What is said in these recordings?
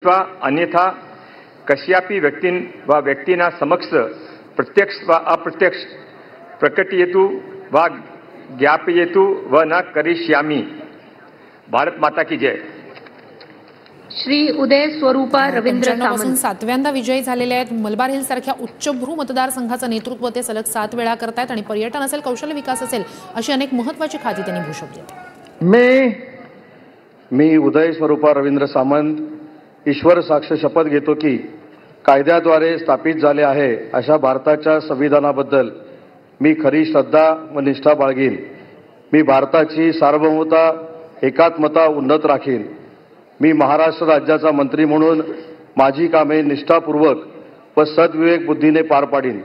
वा अन्यथा कस्यापि व्यक्तिना समक्ष प्रत्यक्ष व अप्रत्यक्ष प्रकटयेतु व ज्ञापयेतु व न करिष्यामि। भारत माता की जय। श्री उदय स्वरूपा रवींद्र सामंत 7व्यांदा विजयी झालेले आहेत। मलबार हिल सारख्या उच्चभ्रू मतदारसंघाचं नेतृत्व ते सलग 7 वेळा करतायत आणि पर्यटन असेल, कौशल्य विकास असेल, अशी अनेक महत्त्वाची खाती त्यांनी भूषवली। मी उदय स्वरूपा रवींद्र सामंत ईश्वर साक्ष शपथ घेतो की कायद्याद्वारे स्थापित झाले आहे अशा भारताच्या संविधानाबद्दल मी खरी श्रद्धा व निष्ठा बाळगीन। मी भारताची सार्वभौमता एकात्मता उन्नत राखीन। मी महाराष्ट्र राज्याचा मंत्री म्हणून माझी कामे निष्ठापूर्वक व सद्विवेक बुद्धीने पार पाडीन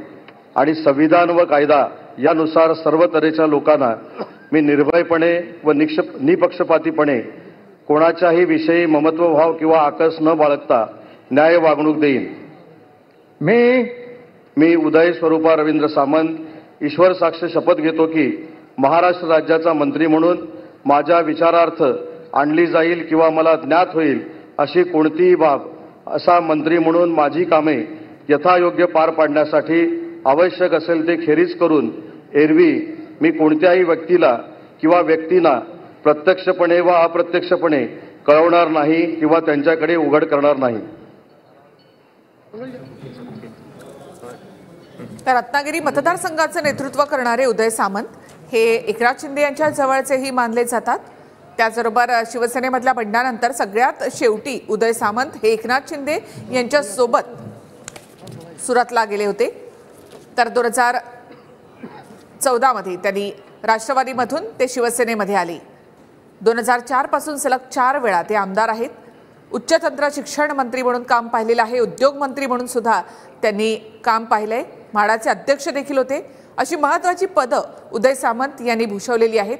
आणि संविधान व कायदा यानुसार सर्व तऱ्हेच्या लोकांना मी निर्भयपणे व निपक्षपातीपणे कोणाच्याही विषयी ममत्वभाव किंवा आकस न बाळगता न्याय वागणूक देईन। मी उदय स्वरूपा रवींद्र सामंत ईश्वर साक्ष शपथ घेतो की महाराष्ट्र राज्याचा मंत्री म्हणून माझ्या विचारार्थ आणली जाईल किंवा मला ज्ञात होईल अशी कोणतीही बाब असा मंत्री म्हणून माझी कामे यथायोग्य पार पाडण्यासाठी आवश्यक असेल ते खेरीज करून एरवी मी कोणत्याही व्यक्तीला किंवा व्यक्तींना प्रत्यक्षपणे व अप्रत्यक्षपणे कळवणार नाही किंवा त्यांच्याकडे उघड करणार नाही। तर रत्नागिरी मतदारसंघाचे नेतृत्व करणारे उदय सामंत हे एकनाथ शिंदे यांच्या जवळचेही मानले जातात। त्याचबरोबर शिवसेनेमधल्या बंडानंतर सगळ्यात शेवटी उदय सामंत हे एकनाथ शिंदे यांच्या सोबत सुरतला गेले होते। तर 2014 मध्ये त्यांनी राष्ट्रवादीमधून ते शिवसेनेमध्ये आले। 2004 पासून सलग 4 वेळा ते आमदार आहेत। उच्च तंत्र शिक्षण मंत्री म्हणून काम पाहिलेलं आहे। उद्योग मंत्री म्हणून सुद्धा त्यांनी काम पाहिलंय। म्हाडाचे अध्यक्ष देखील होते। अशी महत्त्वाची पदं उदय सामंत यांनी भूषवलेली आहेत।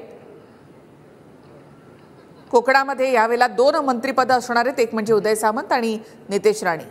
कोकणामध्ये यावेळेला 2 मंत्रिपदं असणार आहेत, एक म्हणजे उदय सामंत आणि नितेश राणे।